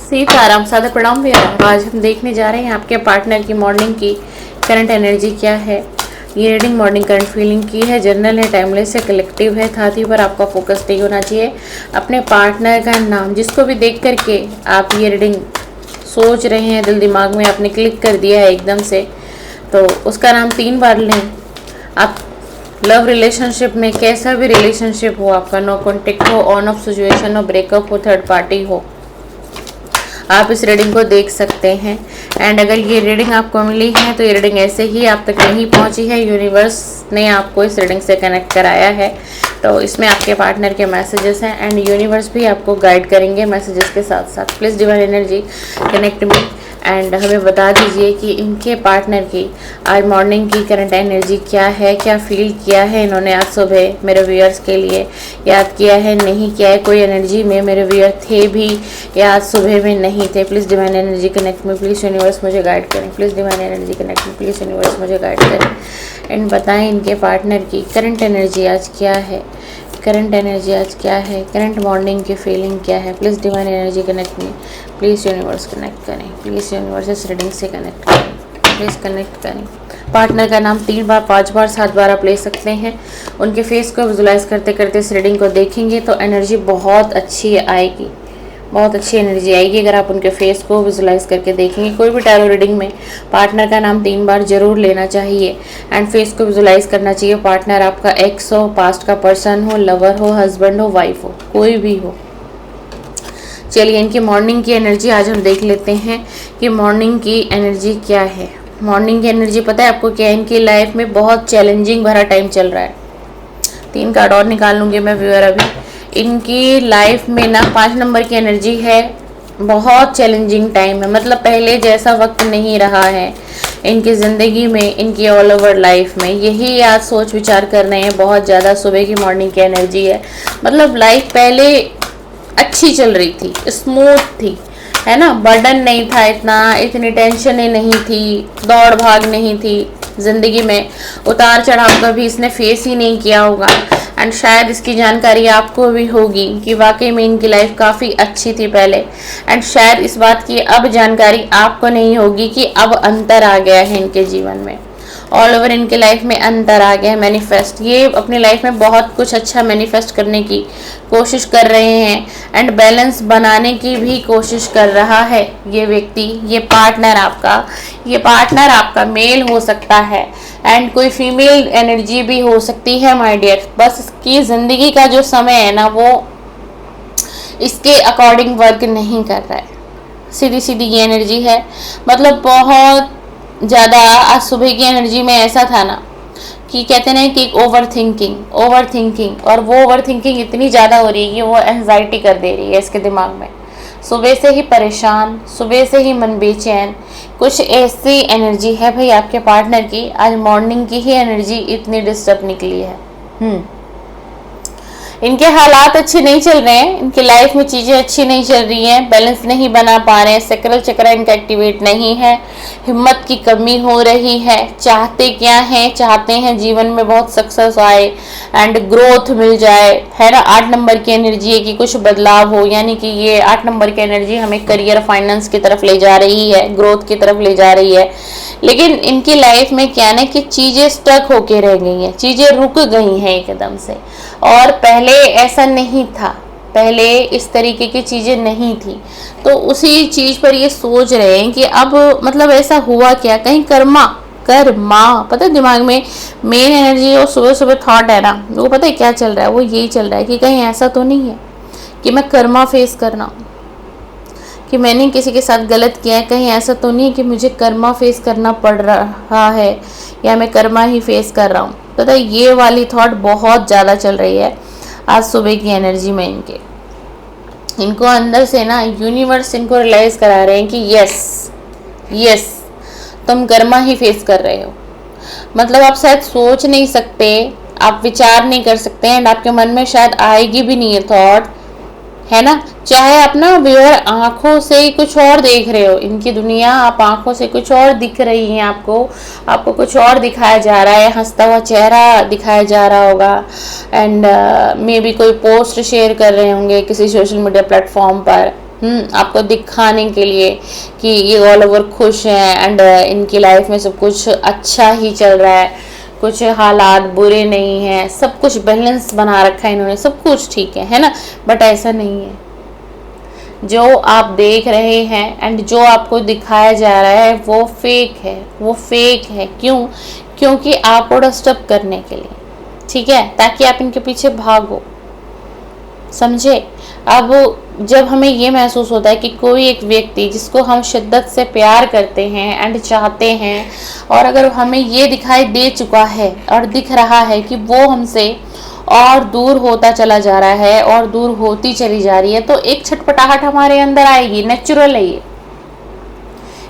सीताराम सादा प्रणाम भैया। आज हम देखने जा रहे हैं आपके पार्टनर की मॉर्निंग की करंट एनर्जी क्या है। ये रीडिंग मॉर्निंग करंट फीलिंग की है, जनरल है, टाइमलेस है, कलेक्टिव है। साथ ही पर आपका फोकस नहीं होना चाहिए अपने पार्टनर का नाम, जिसको भी देख करके आप ये रीडिंग सोच रहे हैं, दिल दिमाग में आपने क्लिक कर दिया है एकदम से, तो उसका नाम 3 बार लें। आप लव रिलेशनशिप में, कैसा भी रिलेशनशिप हो आपका, नो कॉन्टेक्ट हो, ऑन ऑफ सिचुएशन हो, ब्रेकअप हो, थर्ड पार्टी हो, आप इस रीडिंग को देख सकते हैं। एंड अगर ये रीडिंग आपको मिली है तो ये रीडिंग ऐसे ही आप तक नहीं पहुंची है, यूनिवर्स ने आपको इस रीडिंग से कनेक्ट कराया है। तो इसमें आपके पार्टनर के मैसेजेस हैं एंड यूनिवर्स भी आपको गाइड करेंगे मैसेजेस के साथ साथ। Please divine energy connect me and हमें बता दीजिए कि इनके पार्टनर की आज मॉर्निंग की करंट एनर्जी क्या है, क्या फील किया है इन्होंने आज सुबह मेरे व्यूअर्स के लिए, याद किया है, नहीं किया है, कोई एनर्जी में मेरे व्यूअर थे भी या आज सुबह में नहीं थे। प्लीज़ डिवाइन एनर्जी कनेक्ट में, प्लीज़ यूनिवर्स मुझे गाइड करें। प्लीज़ डिवाइन एनर्जी कनेक्ट में, प्लीज़ यूनिवर्स मुझे गाइड करें एंड बताएं इनके पार्टनर की करंट एनर्जी आज क्या है, करंट एनर्जी आज क्या है, करंट मॉर्निंग की फीलिंग क्या है। प्लीज़ डिवाइन एनर्जी कनेक्ट में, प्लीज़ यूनिवर्स कनेक्ट करें, प्लीज़ यूनिवर्स इस रीडिंग से कनेक्ट करें, प्लीज़ कनेक्ट करें। पार्टनर का नाम 3 बार, 5 बार, 7 बार आप ले सकते हैं। उनके फेस को विजुलाइज करते करते इस रीडिंग को देखेंगे तो एनर्जी बहुत अच्छी आएगी, बहुत अच्छी एनर्जी आएगी अगर आप उनके फेस को विजुलाइज करके देखेंगे। कोई भी टैरो रीडिंग में पार्टनर का नाम 3 बार जरूर लेना चाहिए एंड फेस को विजुलाइज करना चाहिए। पार्टनर आपका एक्स हो, पास्ट का पर्सन हो, लवर हो, हस्बैंड हो, वाइफ हो, कोई भी हो। चलिए इनकी मॉर्निंग की एनर्जी आज हम देख लेते हैं कि मॉर्निंग की एनर्जी क्या है। मॉर्निंग की एनर्जी पता है आपको क्या है? इनकी लाइफ में बहुत चैलेंजिंग भरा टाइम चल रहा है। 3 कार्ड और निकाल लूँगी मैं व्यूअर अभी। इनकी लाइफ में ना 5 नंबर की एनर्जी है, बहुत चैलेंजिंग टाइम है, मतलब पहले जैसा वक्त नहीं रहा है इनकी ज़िंदगी में, इनकी ऑल ओवर लाइफ में। यही आज सोच विचार कर रहे हैं बहुत ज़्यादा। सुबह की मॉर्निंग की एनर्जी है, मतलब लाइफ पहले अच्छी चल रही थी, स्मूथ थी, है ना, बर्डन नहीं था इतना, इतनी टेंशन नहीं थी, दौड़ भाग नहीं थी ज़िंदगी में, उतार चढ़ाव कभी इसने फेस ही नहीं किया होगा। एंड शायद इसकी जानकारी आपको भी होगी कि वाकई में इनकी लाइफ काफ़ी अच्छी थी पहले। एंड शायद इस बात की अब जानकारी आपको नहीं होगी कि अब अंतर आ गया है इनके जीवन में, ऑल ओवर इनके लाइफ में अंतर आ गया है। मैनिफेस्ट, ये अपनी लाइफ में बहुत कुछ अच्छा मैनिफेस्ट करने की कोशिश कर रहे हैं एंड बैलेंस बनाने की भी कोशिश कर रहा है ये व्यक्ति। ये पार्टनर आपका मेल हो सकता है एंड कोई फीमेल एनर्जी भी हो सकती है माय डियर। बस इसकी ज़िंदगी का जो समय है ना वो इसके अकॉर्डिंग वर्क नहीं कर रहा है, सीधी सीधी ये एनर्जी है। मतलब बहुत ज़्यादा आज सुबह की एनर्जी में ऐसा था ना कि कहते हैं कि ओवर थिंकिंग और वो ओवर थिंकिंग इतनी ज़्यादा हो रही है कि वो एंजाइटी कर दे रही है इसके दिमाग में। सुबह से ही परेशान, सुबह से ही मन बेचैन, कुछ ऐसी एनर्जी है भाई आपके पार्टनर की। आज मॉर्निंग की ही एनर्जी इतनी डिस्टर्ब निकली है। इनके हालात अच्छे नहीं चल रहे हैं, इनकी लाइफ में चीज़ें अच्छी नहीं चल रही हैं, बैलेंस नहीं बना पा रहे हैं, सेक्रल चक्र इनका एक्टिवेट नहीं है, हिम्मत की कमी हो रही है। चाहते क्या हैं? चाहते हैं जीवन में बहुत सक्सेस आए एंड ग्रोथ मिल जाए, है ना। 8 नंबर की एनर्जी है कि कुछ बदलाव हो, यानी कि ये 8 नंबर की एनर्जी हमें करियर फाइनेंस की तरफ ले जा रही है, ग्रोथ की तरफ ले जा रही है। लेकिन इनकी लाइफ में क्या ना कि चीज़ें स्टक होके रह गई हैं, चीज़ें रुक गई हैं एकदम से। और पहले ऐसा नहीं था, पहले इस तरीके की चीज़ें नहीं थी, तो उसी चीज़ पर ये सोच रहे हैं कि अब मतलब ऐसा हुआ क्या, कहीं कर्मा पता है दिमाग में मेन एनर्जी और सुबह सुबह थॉट है ना, वो पता है क्या चल रहा है, वो यही चल रहा है कि कहीं ऐसा तो नहीं है कि मैं कर्मा फेस करना हूँ, कि मैंने किसी के साथ गलत किया है, कहीं ऐसा तो नहीं है कि मुझे कर्मा फेस करना पड़ रहा है या मैं कर्मा ही फेस कर रहा हूँ। पता है ये वाली थॉट बहुत ज़्यादा चल रही है आज सुबह की एनर्जी में। इनको अंदर से ना यूनिवर्स इनको रियलाइज करा रहे हैं कि यस तुम कर्मा ही फेस कर रहे हो। मतलब आप शायद सोच नहीं सकते, आप विचार नहीं कर सकते एंड आपके मन में शायद आएगी भी नहीं है थॉट, है ना। चाहे आप ना व्यूअर आंखों से कुछ और देख रहे हो, इनकी दुनिया आप आंखों से कुछ और दिख रही है, आपको कुछ और दिखाया जा रहा है, हंसता हुआ चेहरा दिखाया जा रहा होगा एंड मे बी कोई पोस्ट शेयर कर रहे होंगे किसी सोशल मीडिया प्लेटफॉर्म पर, आपको दिखाने के लिए कि ये ऑल ओवर खुश हैं एंड इनकी लाइफ में सब कुछ अच्छा ही चल रहा है, कुछ हालात बुरे नहीं हैं, सब कुछ बैलेंस बना रखा है इन्होंने, सब कुछ ठीक है ना। बट ऐसा नहीं है। जो आप देख रहे हैं एंड जो आपको दिखाया जा रहा है वो फेक है, वो फेक है। क्यों? क्योंकि आपको डिस्टर्ब करने के लिए, ठीक है, ताकि आप इनके पीछे भागो, समझे। अब जब हमें ये महसूस होता है कि कोई एक व्यक्ति जिसको हम शिद्दत से प्यार करते हैं एंड चाहते हैं, और अगर हमें ये दिखाई दे चुका है और दिख रहा है कि वो हमसे और दूर होता चला जा रहा है और दूर होती चली जा रही है, तो एक छटपटाहट हमारे अंदर आएगी, नेचुरल है ये,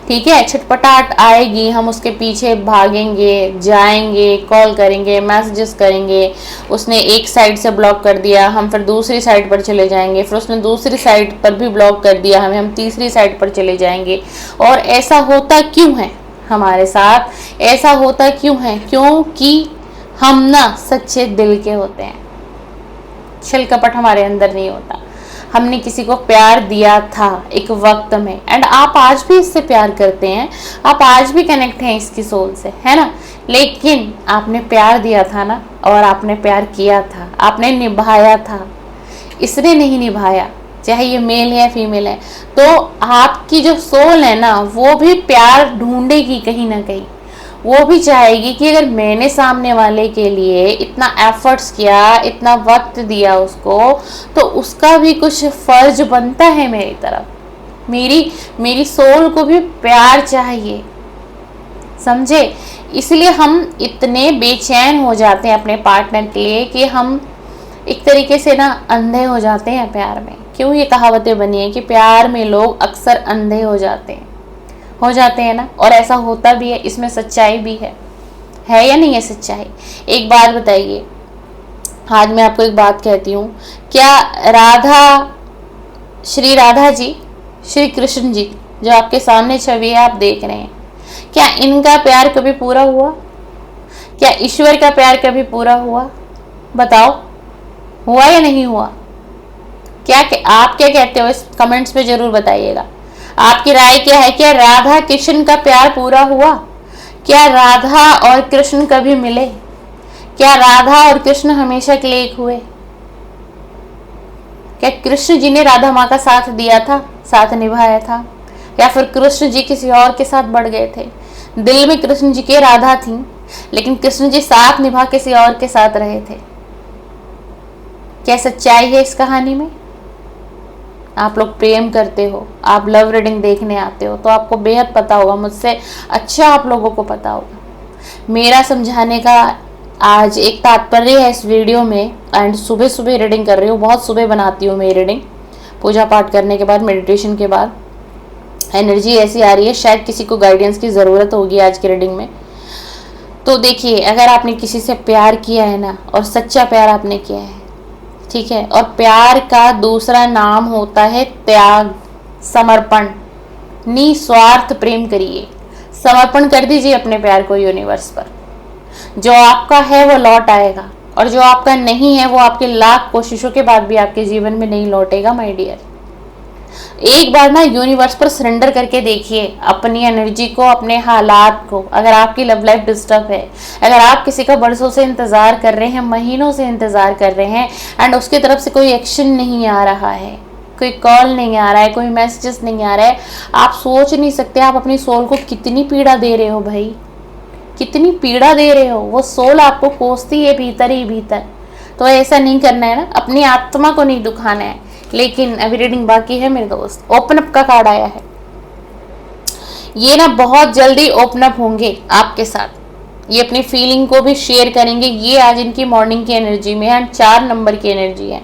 ठीक है। छटपटाहट आएगी, हम उसके पीछे भागेंगे, जाएंगे, कॉल करेंगे, मैसेजेस करेंगे। उसने एक साइड से ब्लॉक कर दिया, हम फिर दूसरी साइड पर चले जाएंगे, फिर उसने दूसरी साइड पर भी ब्लॉक कर दिया हमें, हम तीसरी साइड पर चले जाएंगे। और ऐसा होता क्यों है हमारे साथ? ऐसा होता क्यों है? क्योंकि हम ना सच्चे दिल के होते हैं, छल कपट हमारे अंदर नहीं होता। हमने किसी को प्यार दिया था एक वक्त में, एंड आप आज भी इससे प्यार करते हैं, आप आज भी कनेक्ट हैं इसकी सोल से, है ना। लेकिन आपने प्यार दिया था ना, और आपने प्यार किया था, आपने निभाया था, इसने नहीं निभाया, चाहे ये मेल है या फीमेल है। तो आपकी जो सोल है ना, वो भी प्यार ढूंढेगी कहीं ना कहीं। वो भी चाहेगी कि अगर मैंने सामने वाले के लिए इतना एफर्ट्स किया, इतना वक्त दिया उसको, तो उसका भी कुछ फर्ज बनता है मेरी तरफ। मेरी सोल को भी प्यार चाहिए, समझे। इसलिए हम इतने बेचैन हो जाते हैं अपने पार्टनर के लिए कि हम एक तरीके से ना अंधे हो जाते हैं प्यार में। क्यों ये कहावतें बनी है कि प्यार में लोग अक्सर अंधे हो जाते हैं ना। और ऐसा होता भी है, इसमें सच्चाई भी है या नहीं है सच्चाई? एक बात बताइए, आज मैं आपको एक बात कहती हूँ, क्या श्री राधा जी, श्री कृष्ण जी, जो आपके सामने छवि है आप देख रहे हैं, क्या इनका प्यार कभी पूरा हुआ? क्या ईश्वर का प्यार कभी पूरा हुआ? बताओ, हुआ या नहीं हुआ? आप क्या कहते हो? इस कमेंट्स में जरूर बताइएगा। आपकी राय क्या है? क्या राधा कृष्ण का प्यार पूरा हुआ? क्या राधा और कृष्ण कभी मिले? क्या राधा और कृष्ण हमेशा के लिए एक हुए? क्या कृष्ण जी ने राधा माँ का साथ दिया था, साथ निभाया था, या फिर कृष्ण जी किसी और के साथ बढ़ गए थे? दिल में कृष्ण जी के राधा थी, लेकिन कृष्ण जी साथ निभा किसी और के साथ रहे थे। क्या सच्चाई है इस कहानी में? आप लोग प्रेम करते हो, आप लव रीडिंग देखने आते हो, तो आपको बेहद पता होगा, मुझसे अच्छा आप लोगों को पता होगा। मेरा समझाने का आज एक तात्पर्य है इस वीडियो में। एंड सुबह सुबह रीडिंग कर रही हूँ, बहुत सुबह बनाती हूँ मैं रीडिंग, पूजा पाठ करने के बाद, मेडिटेशन के बाद। एनर्जी ऐसी आ रही है, शायद किसी को गाइडेंस की ज़रूरत होगी आज की रीडिंग में। तो देखिए, अगर आपने किसी से प्यार किया है ना, और सच्चा प्यार आपने किया है, ठीक है, और प्यार का दूसरा नाम होता है त्याग, समर्पण। निस्वार्थ प्रेम करिए, समर्पण कर दीजिए अपने प्यार को यूनिवर्स पर। जो आपका है वो लौट आएगा, और जो आपका नहीं है वो आपके लाख कोशिशों के बाद भी आपके जीवन में नहीं लौटेगा माय डियर। एक बार ना यूनिवर्स पर सरेंडर करके देखिए अपनी एनर्जी को, अपने हालात को। अगर आपकी लव लाइफ डिस्टर्ब है, अगर आप किसी का बरसों से इंतज़ार कर रहे हैं, महीनों से इंतज़ार कर रहे हैं, एंड उसकी तरफ से कोई एक्शन नहीं आ रहा है, कोई कॉल नहीं आ रहा है, कोई मैसेजेस नहीं आ रहा है, आप सोच नहीं सकते आप अपनी सोल को कितनी पीड़ा दे रहे हो भाई, कितनी पीड़ा दे रहे हो। वो सोल आपको कोसती है भीतर ही भीतर। तो ऐसा नहीं करना है ना, अपनी आत्मा को नहीं दुखाना है। लेकिन अभी रीडिंग बाकी है मेरे दोस्त। ओपन अप का कार्ड आया है, ये ना बहुत जल्दी ओपन अप होंगे आपके साथ, ये अपनी फीलिंग को भी शेयर करेंगे। ये आज इनकी मॉर्निंग की एनर्जी में है, 4 नंबर की एनर्जी है।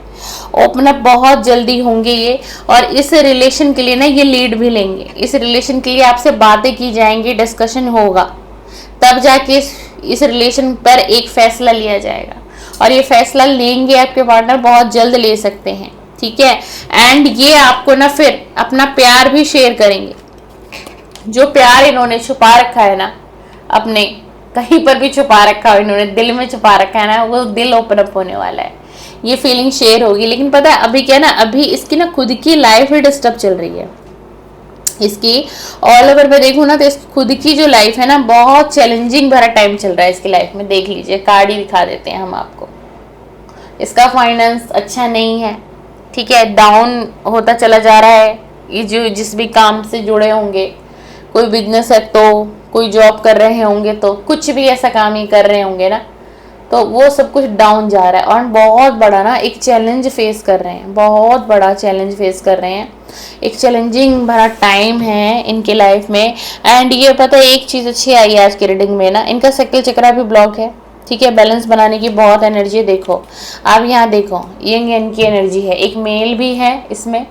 ओपन अप बहुत जल्दी होंगे ये, और इस रिलेशन के लिए ना ये लीड भी लेंगे। इस रिलेशन के लिए आपसे बातें की जाएंगी, डिस्कशन होगा, तब जाके इस रिलेशन पर एक फैसला लिया जाएगा। और ये फैसला लेंगे आपके पार्टनर, बहुत जल्द ले सकते हैं, ठीक है। एंड ये आपको ना फिर अपना प्यार भी शेयर करेंगे। जो प्यार इन्होंने छुपा रखा है ना, अपने कहीं पर भी छुपा रखा हो, इन्होंने दिल में छुपा रखा है ना, वो दिल ओपन अप होने वाला है। ये फीलिंग शेयर होगी। लेकिन पता है अभी क्या ना, अभी इसकी ना खुद की लाइफ ही डिस्टर्ब चल रही है इसकी। ऑल ओवर में देखूँ ना तो इस खुद की जो लाइफ है ना, बहुत चैलेंजिंग भरा टाइम चल रहा है इसकी लाइफ में। देख लीजिए, कार्ड ही दिखा देते हैं हम आपको। इसका फाइनेंस अच्छा नहीं है, ठीक है, डाउन होता चला जा रहा है। ये जो जिस भी काम से जुड़े होंगे, कोई बिजनेस है तो, कोई जॉब कर रहे होंगे तो, कुछ भी ऐसा काम ही कर रहे होंगे ना, तो वो सब कुछ डाउन जा रहा है। और बहुत बड़ा ना एक चैलेंज फेस कर रहे हैं, बहुत बड़ा चैलेंज फेस कर रहे हैं। एक चैलेंजिंग भरा टाइम है इनके लाइफ में। एंड ये पता है एक चीज़ अच्छी आई है आज की रीडिंग में ना, इनका शक्ल चक्रा भी ब्लॉक है, ठीक है। बैलेंस बनाने की बहुत एनर्जी है। देखो आप यहाँ देखो, ये इनकी एनर्जी है। एक मेल भी है इसमें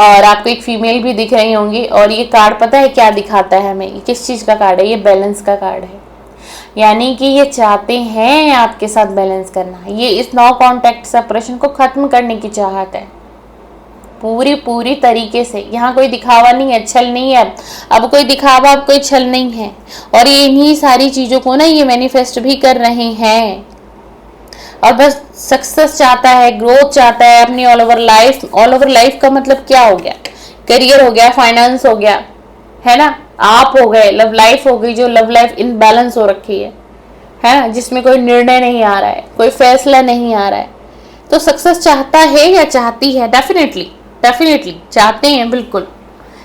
और आपको एक फीमेल भी दिख रही होंगी। और ये कार्ड पता है क्या दिखाता है हमें, ये किस चीज़ का कार्ड है, ये बैलेंस का कार्ड है। यानी कि ये चाहते हैं आपके साथ बैलेंस करना, ये इस नो कांटेक्ट सेपरेशन को खत्म करने की चाहत है पूरी तरीके से। यहाँ कोई दिखावा नहीं है, छल नहीं है। अब कोई दिखावा, अब कोई छल नहीं है। और ये इन्हीं सारी चीज़ों को ना ये मैनिफेस्ट भी कर रहे हैं। और बस सक्सेस चाहता है, ग्रोथ चाहता है अपनी all over life. All over life का मतलब क्या हो गया, करियर हो गया, फाइनेंस हो गया, है ना, आप हो गए, लव लाइफ हो गई, जो लव लाइफ इनबैलेंस हो रखी है ना, जिसमें कोई निर्णय नहीं आ रहा है, कोई फैसला नहीं आ रहा है। तो सक्सेस चाहता है या चाहती है, डेफिनेटली चाहते हैं, बिल्कुल।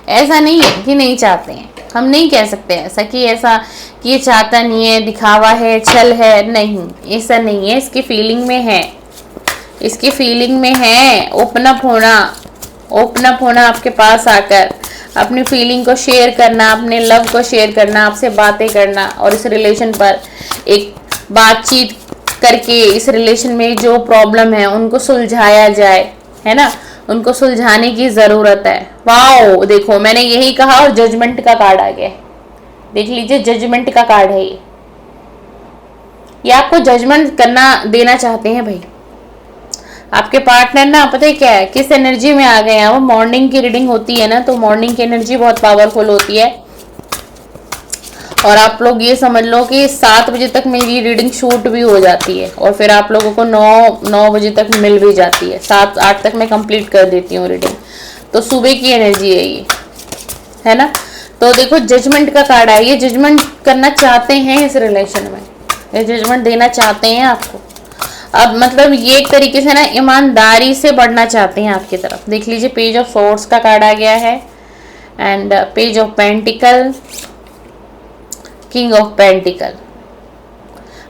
ऐसा नहीं है कि नहीं चाहते हैं, हम नहीं कह सकते ऐसा कि ये चाहता नहीं है, दिखावा है, छल है, नहीं, ऐसा नहीं है। इसकी फीलिंग में है, इसकी फीलिंग में है ओपन अप होना, आपके पास आकर अपनी फीलिंग को शेयर करना, अपने लव को शेयर करना, आपसे बातें करना और इस रिलेशन पर एक बातचीत करके इस रिलेशन में जो प्रॉब्लम है उनको सुलझाया जाए, है ना, उनको सुलझाने की ज़रूरत है। वाओ, देखो मैंने यही कहा और जजमेंट का कार्ड आ गया। देख लीजिए, जजमेंट का कार्ड है ये आपको जजमेंट देना चाहते हैं भाई। आपके पार्टनर ना पता है क्या है, किस एनर्जी में आ गए हैं वो। मॉर्निंग की रीडिंग होती है ना, तो मॉर्निंग की एनर्जी बहुत पावरफुल होती है। और आप लोग ये समझ लो कि 7 बजे तक मेरी रीडिंग शूट भी हो जाती है और फिर आप लोगों को 9 बजे तक मिल भी जाती है। 7-8 तक मैं कंप्लीट कर देती हूँ रीडिंग। तो सुबह की एनर्जी है ये, है ना। तो देखो जजमेंट का कार्ड है, ये जजमेंट करना चाहते हैं इस रिलेशन में, ये जजमेंट देना चाहते हैं आपको। अब मतलब ये एक तरीके से ना ईमानदारी से बढ़ना चाहते हैं आपकी तरफ। देख लीजिए, पेज ऑफ सोर्ड्स का कार्ड आ गया है and page of pentacle, king of pentacle.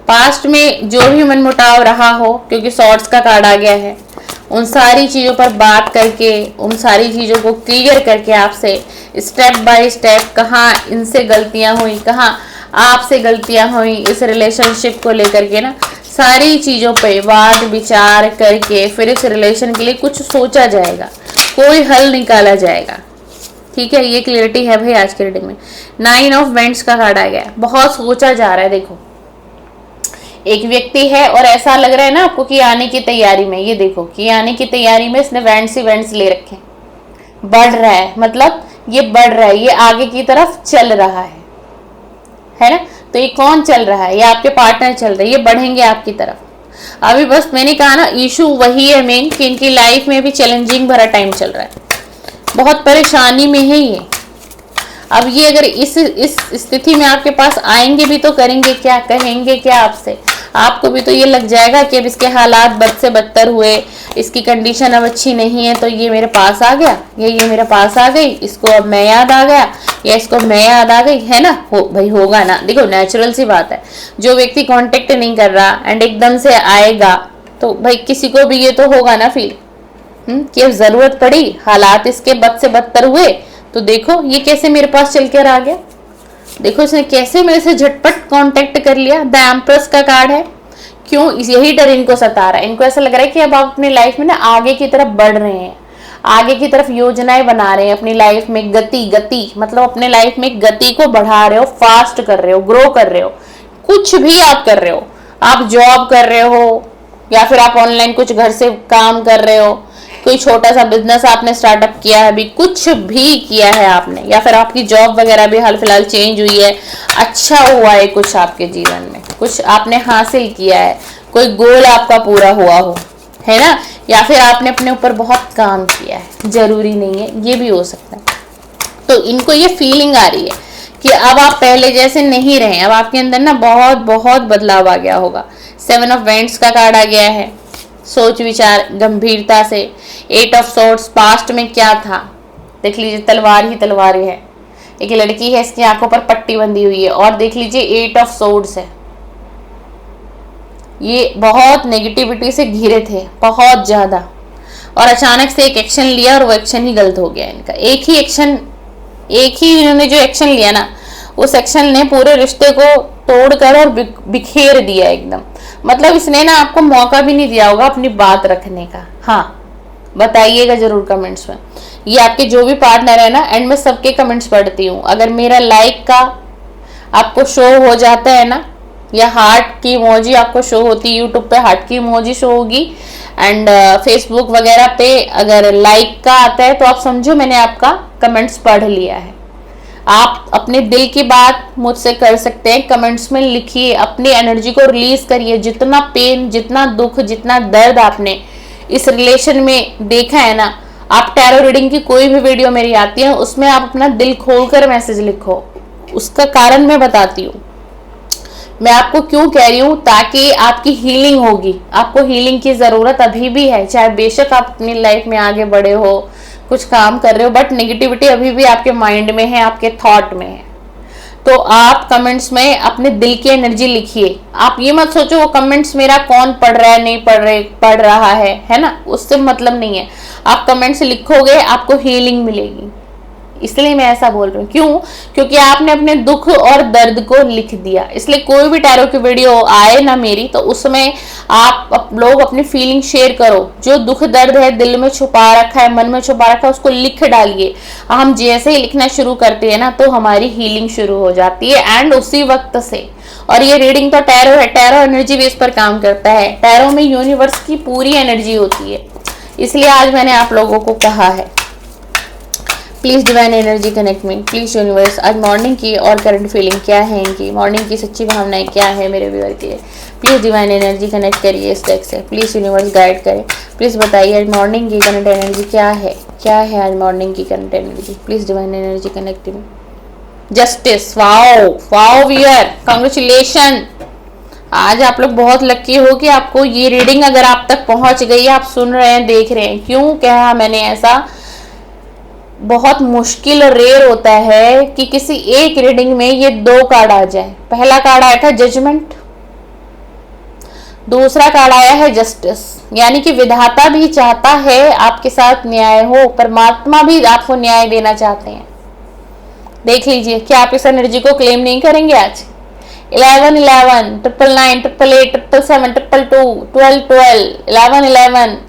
Past में जो भी मनमुटाव रहा हो, क्योंकि सॉर्ड्स का कार्ड आ गया है, उन सारी चीज़ों पर बात करके, उन सारी चीज़ों को क्लियर करके आपसे स्टेप बाय स्टेप कहाँ इनसे गलतियाँ हुई, कहाँ आपसे गलतियाँ हुई, इस रिलेशनशिप को लेकर के ना सारी चीज़ों पे वाद विचार करके फिर इस रिलेशन के लिए कुछ सोचा जाएगा, कोई हल निकाला जाएगा। ठीक है, ये क्लियरिटी है भाई आज के रीडिंग में। 9 ऑफ वेंट्स का कार्ड आ गया, बहुत सोचा जा रहा है। देखो एक व्यक्ति है और ऐसा लग रहा है ना आपको कि आने की तैयारी में, ये देखो कि आने की तैयारी में इसने वेंट्स ही वेंट्स ले रखे, बढ़ रहा है, मतलब ये बढ़ रहा है, ये आगे की तरफ चल रहा है ना। तो ये कौन चल रहा है, ये आपके पार्टनर चल रहे हैं, ये बढ़ेंगे आपकी तरफ। अभी बस मैंने कहा ना, इशू वही है मेन कि इनकी लाइफ में भी चैलेंजिंग भरा टाइम चल रहा है, बहुत परेशानी में है ये। अब ये अगर इस स्थिति में आपके पास आएंगे भी तो करेंगे क्या, कहेंगे क्या आपसे, आपको भी तो ये लग जाएगा कि अब इसके हालात बद से बदतर हुए, इसकी कंडीशन अब अच्छी नहीं है, तो ये मेरे पास आ गया, ये मेरे पास आ गई, इसको अब मैं याद आ गया या इसको मैं याद आ गई, है ना। भाई होगा ना, देखो नेचुरल सी बात है। जो व्यक्ति कांटेक्ट नहीं कर रहा एंड एकदम से आएगा तो भाई किसी को भी ये तो होगा ना फील कि अब जरूरत पड़ी, हालात इसके बद से बदतर हुए, तो देखो ये कैसे मेरे पास चल कर आ गया, देखो इसने कैसे मेरे से झटपट कांटेक्ट कर लिया। द एम्प्रेस का कार्ड है। क्यों, यही डर इनको सता रहा है। इनको ऐसा लग रहा है कि अब आप अपनी लाइफ में ना आगे की तरफ बढ़ रहे हैं, आगे की तरफ योजनाएं बना रहे हैं, अपनी लाइफ में गति मतलब अपने लाइफ में गति को बढ़ा रहे हो, फास्ट कर रहे हो, ग्रो कर रहे हो, कुछ भी आप कर रहे हो, आप जॉब कर रहे हो या फिर आप ऑनलाइन कुछ घर से काम कर रहे हो, कोई छोटा सा बिजनेस आपने स्टार्टअप किया है, अभी कुछ भी किया है आपने, या फिर आपकी जॉब वगैरह भी हाल फिलहाल चेंज हुई है, अच्छा हुआ है कुछ आपके जीवन में, कुछ आपने हासिल किया है, कोई गोल आपका पूरा हुआ हो, है ना, या फिर आपने अपने ऊपर बहुत काम किया है, जरूरी नहीं है, ये भी हो सकता है। तो इनको ये फीलिंग आ रही है कि अब आप पहले जैसे नहीं रहे, अब आपके अंदर ना बहुत बहुत बदलाव आ गया होगा। 7 ऑफ वेंट्स का कार्ड आ गया है, सोच विचार गंभीरता से। 8 ऑफ सोर्ड्स, पास्ट में क्या था, देख लीजिए तलवार ही तलवार है। एक लड़की है, इसकी आंखों पर पट्टी बंधी हुई है, और देख लीजिए 8 ऑफ सोर्ड्स है। ये बहुत नेगेटिविटी से घिरे थे, बहुत ज्यादा, और अचानक से एक एक्शन लिया और वो एक्शन ही गलत हो गया इनका। एक ही इन्होंने जो एक्शन लिया ना, उस एक्शन ने पूरे रिश्ते को तोड़कर और बिखेर दिया एकदम। मतलब इसने ना आपको मौका भी नहीं दिया होगा अपनी बात रखने का। हाँ, बताइएगा जरूर कमेंट्स में। ये आपके जो भी पार्टनर है ना, एंड मैं सबके कमेंट्स पढ़ती हूँ। अगर मेरा लाइक का आपको शो हो जाता है ना, या हार्ट की इमोजी आपको शो होती है, यूट्यूब पे हार्ट की इमोजी शो होगी, एंड फेसबुक वगैरह पे अगर लाइक का आता है, तो आप समझो मैंने आपका कमेंट्स पढ़ लिया है। आप अपने दिल की बात मुझसे कर सकते हैं, कमेंट्स में लिखिए, अपनी एनर्जी को रिलीज करिए। जितना पेन, जितना दुख, जितना दर्द आपने इस रिलेशन में देखा है ना, आप टैरो रीडिंग की कोई भी वीडियो मेरी आती है, उसमें आप अपना दिल खोलकर मैसेज लिखो। उसका कारण मैं बताती हूँ, मैं आपको क्यों कह रही हूँ, ताकि आपकी हीलिंग होगी। आपको हीलिंग की जरूरत अभी भी है, चाहे बेशक आप अपनी लाइफ में आगे बढ़े हो, कुछ काम कर रहे हो, बट नेगेटिविटी अभी भी आपके माइंड में है, आपके थॉट में है। तो आप कमेंट्स में अपने दिल की एनर्जी लिखिए। आप ये मत सोचो वो कमेंट्स मेरा कौन पढ़ रहा है, नहीं पढ़ रहा है ना, उससे मतलब नहीं है। आप कमेंट्स लिखोगे, आपको हीलिंग मिलेगी। इसलिए मैं ऐसा बोल रही हूँ। क्यों? क्योंकि आपने अपने दुख और दर्द को लिख दिया। इसलिए कोई भी टैरो की वीडियो आए ना मेरी, तो उसमें आप लोग अपनी फीलिंग शेयर करो। जो दुख दर्द है, दिल में छुपा रखा है, मन में छुपा रखा है, उसको लिख डालिए। हम जैसे ही लिखना शुरू करते हैं ना, तो हमारी हीलिंग शुरू हो जाती है, एंड उसी वक्त से। और ये रीडिंग तो टैरो है, टैरो एनर्जी बेस पर काम करता है। टैरो में यूनिवर्स की पूरी एनर्जी होती है। इसलिए आज मैंने आप लोगों को कहा है, please divine energy connect me, please universe. आज मॉर्निंग की और करंट फीलिंग क्या है इनकी, मॉर्निंग की सच्ची भावनाएं क्या है मेरे व्यूअर के लिए। प्लीज डिवाइन एनर्जी कनेक्ट करिए इस डेक से, प्लीज यूनिवर्स गाइड करें। प्लीज बताइए आज मॉर्निंग की करंट एनर्जी क्या है, क्या है आज मॉर्निंग की current energy. Please divine energy connect me. Justice, wow wow viewer, congratulation. आज आप लोग बहुत लकी हो कि आपको ये रीडिंग अगर आप तक पहुंच गई है, आप सुन रहे हैं, देख रहे हैं। क्यों कहा मैंने ऐसा? बहुत मुश्किल और रेयर होता है कि किसी एक रीडिंग में ये 2 कार्ड आ जाए। पहला कार्ड आया था जजमेंट, दूसरा कार्ड आया है जस्टिस। यानी कि विधाता भी चाहता है आपके साथ न्याय हो, परमात्मा भी आपको न्याय देना चाहते हैं। देख लीजिए, क्या आप इस एनर्जी को क्लेम नहीं करेंगे आज? 11 11 999 888 777 222 12 12 11 11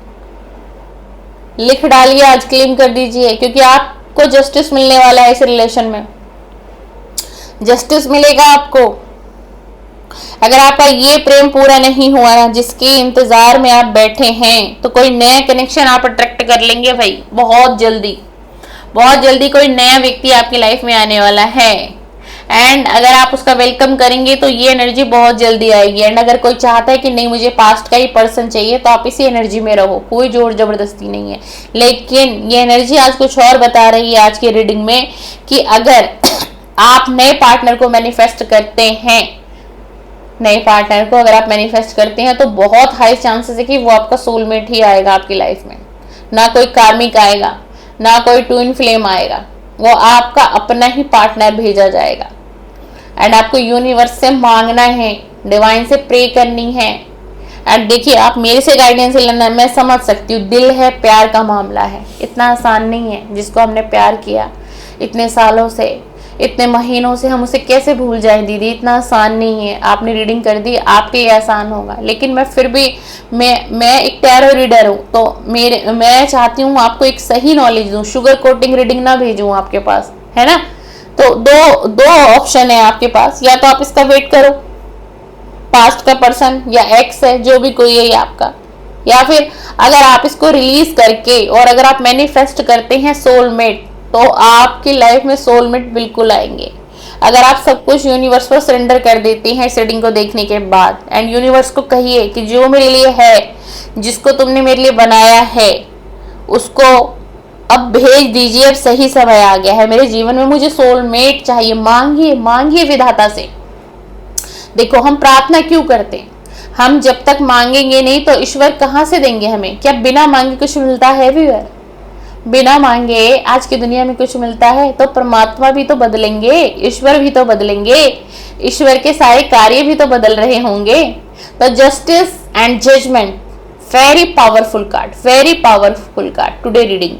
लिख डालिए, आज क्लेम कर दीजिए, क्योंकि आपको जस्टिस मिलने वाला है। इस रिलेशन में जस्टिस मिलेगा आपको। अगर आपका ये प्रेम पूरा नहीं हुआ ना, जिसके इंतजार में आप बैठे हैं, तो कोई नया कनेक्शन आप अट्रैक्ट कर लेंगे भाई, बहुत जल्दी। बहुत जल्दी कोई नया व्यक्ति आपकी लाइफ में आने वाला है, एंड अगर आप उसका वेलकम करेंगे तो ये एनर्जी बहुत जल्दी आएगी। एंड अगर कोई चाहता है कि नहीं मुझे पास्ट का ही पर्सन चाहिए, तो आप इसी एनर्जी में रहो, कोई जोर जबरदस्ती नहीं है। लेकिन ये एनर्जी आज कुछ और बता रही है आज की रीडिंग में, कि अगर आप नए पार्टनर को मैनिफेस्ट करते हैं, नए पार्टनर को अगर आप मैनिफेस्ट करते हैं, तो बहुत हाई चांसेस है कि वो आपका सोलमेट ही आएगा आपकी लाइफ में। ना कोई कार्मिक आएगा, ना कोई ट्विन फ्लेम आएगा, वो आपका अपना ही पार्टनर भेजा जाएगा। एंड आपको यूनिवर्स से मांगना है, डिवाइन से प्रे करनी है। एंड देखिए, आप मेरे से गाइडेंस लेना, मैं समझ सकती हूँ, दिल है, प्यार का मामला है, इतना आसान नहीं है। जिसको हमने प्यार किया इतने सालों से, इतने महीनों से, हम उसे कैसे भूल जाएं दीदी? इतना आसान नहीं है। आपने रीडिंग कर दी, आपके लिए आसान होगा, लेकिन मैं फिर भी मैं एक टैरो रीडर हूँ, तो मैं चाहती हूँ आपको एक सही नॉलेज दूँ, शुगर कोटिंग रीडिंग ना भेजूँ आपके पास, है ना। तो दो ऑप्शन है आपके पास, या तो आप इसका वेट करो, पास्ट का पर्सन या एक्स है, जो भी कोई है आपका, या फिर अगर आप इसको रिलीज करके और अगर आप मैनिफेस्ट करते हैं सोलमेट, तो आपकी लाइफ में सोलमेट बिल्कुल आएंगे। अगर आप सब कुछ यूनिवर्स पर सरेंडर कर देती हैं इस रीडिंग को देखने के बाद, एंड यूनिवर्स को कहिए कि जो मेरे लिए है, जिसको तुमने मेरे लिए बनाया है, उसको अब भेज दीजिए। अब सही समय आ गया है, मेरे जीवन में मुझे सोलमेट चाहिए। मांगिए, मांगिए विधाता से। देखो, हम प्रार्थना क्यों करते हैं? हम जब तक मांगेंगे नहीं तो ईश्वर कहाँ से देंगे हमें? क्या बिना मांगे कुछ मिलता है व्यूअर? बिना मांगे आज की दुनिया में कुछ मिलता है? तो परमात्मा भी तो बदलेंगे, ईश्वर भी तो बदलेंगे, ईश्वर के सारे कार्य भी तो बदल रहे होंगे। तो justice and judgment, very powerful card, very powerful card today reading.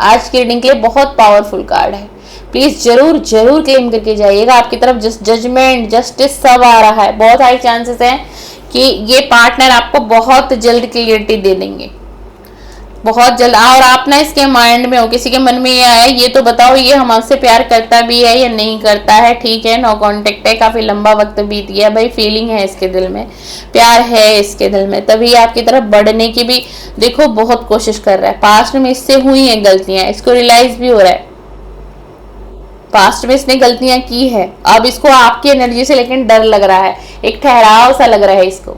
आज की रीडिंग के लिए बहुत पावरफुल कार्ड है। प्लीज जरूर जरूर क्लेम करके जाइएगा। आपकी तरफ जजमेंट, जस्टिस सब आ रहा है। बहुत हाई चांसेस हैं कि ये पार्टनर आपको बहुत जल्द क्लियरिटी दे देंगे, बहुत जल्द। और आप ना इसके माइंड में हो, किसी के मन में ये आया, ये तो बताओ ये हमसे प्यार करता भी है या नहीं करता है। ठीक है, नो कांटेक्ट है, काफी लंबा वक्त बीत गया भाई, फीलिंग है इसके दिल में, प्यार है इसके दिल में, तभी आपकी तरफ बढ़ने की भी देखो बहुत कोशिश कर रहा है। पास्ट में इससे हुई है गलतियां, इसको रियलाइज भी हो रहा है, पास्ट में इसने गलतियां की है। अब इसको आपकी एनर्जी से लेकिन डर लग रहा है, एक ठहराव सा लग रहा है इसको।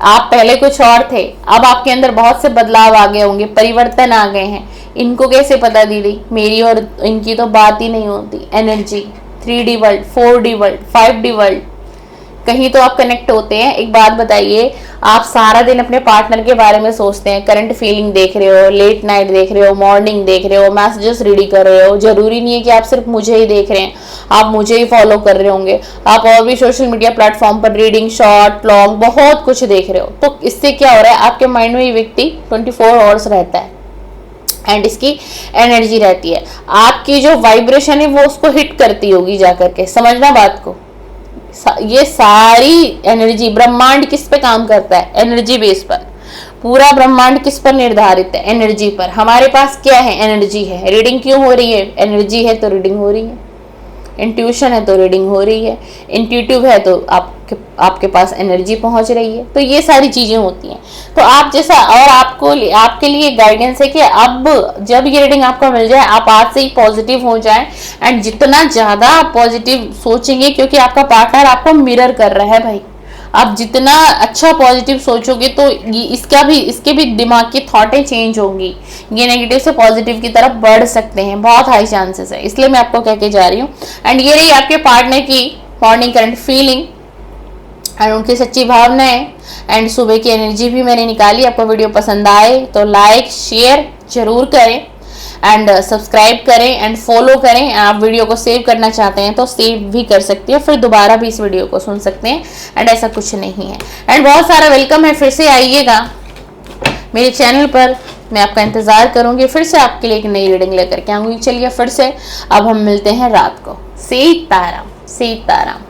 आप पहले कुछ और थे, अब आपके अंदर बहुत से बदलाव आ गए होंगे, परिवर्तन आ गए हैं। इनको कैसे पता दीदी? मेरी और इनकी तो बात ही नहीं होती। Energy 3D world, 4D world, 5D world, कहीं तो आप कनेक्ट होते हैं। एक बात बताइए, आप सारा दिन अपने पार्टनर के बारे में सोचते हैं, करंट फीलिंग देख रहे हो, लेट नाइट देख रहे हो, मॉर्निंग देख रहे हो, मैसेजेस रीड कर रहे हो। जरूरी नहीं है कि आप सिर्फ मुझे ही देख रहे हैं, आप मुझे ही फॉलो कर रहे होंगे, आप और भी सोशल मीडिया प्लेटफॉर्म पर रीडिंग, शॉर्ट, ब्लॉग, बहुत कुछ देख रहे हो। तो इससे क्या हो रहा है, आपके माइंड में ये व्यक्ति 24 आवर्स रहता है एंड इसकी एनर्जी रहती है। आपकी जो वाइब्रेशन है वो उसको हिट करती होगी जाकर के, समझना बात को। ये सारी एनर्जी, ब्रह्मांड किस पे काम करता है? एनर्जी बेस पर। पूरा ब्रह्मांड किस पर निर्धारित है? एनर्जी पर। हमारे पास क्या है? एनर्जी है। रीडिंग क्यों हो रही है? एनर्जी है तो रीडिंग हो रही है। इंट्यूशन है तो रीडिंग हो रही है। इंट्यूटिव है तो आपके पास एनर्जी पहुंच रही है। तो ये सारी चीजें होती हैं। तो आप जैसा, और आपके लिए गाइडेंस है कि अब जब ये रीडिंग आपको मिल जाए, आप आज से ही पॉजिटिव हो जाएं। एंड जितना ज्यादा आप पॉजिटिव सोचेंगे, क्योंकि आपका पार्टनर आपको मिरर कर रहा है भाई, आप जितना अच्छा पॉजिटिव सोचोगे तो इसके भी दिमाग की थॉटें चेंज होंगी। ये नेगेटिव से पॉजिटिव की तरफ बढ़ सकते हैं, बहुत हाई चांसेस है। इसलिए मैं आपको कह के जा रही हूँ। एंड ये रही आपके पार्टनर की मॉर्निंग करंट फीलिंग एंड उनकी सच्ची भावनाएं एंड सुबह की एनर्जी भी मैंने निकाली। आपको वीडियो पसंद आए तो लाइक शेयर जरूर करें एंड सब्सक्राइब करें एंड फॉलो करें। आप वीडियो को सेव करना चाहते हैं तो सेव भी कर सकते हैं, फिर दोबारा भी इस वीडियो को सुन सकते हैं। एंड ऐसा कुछ नहीं है। एंड बहुत सारा वेलकम है, फिर से आइएगा मेरे चैनल पर, मैं आपका इंतजार करूंगी। फिर से आपके लिए एक नई रीडिंग लेकर के आऊंगी। चलिए फिर से अब हम मिलते हैं रात को। सीताराम, सीताराम।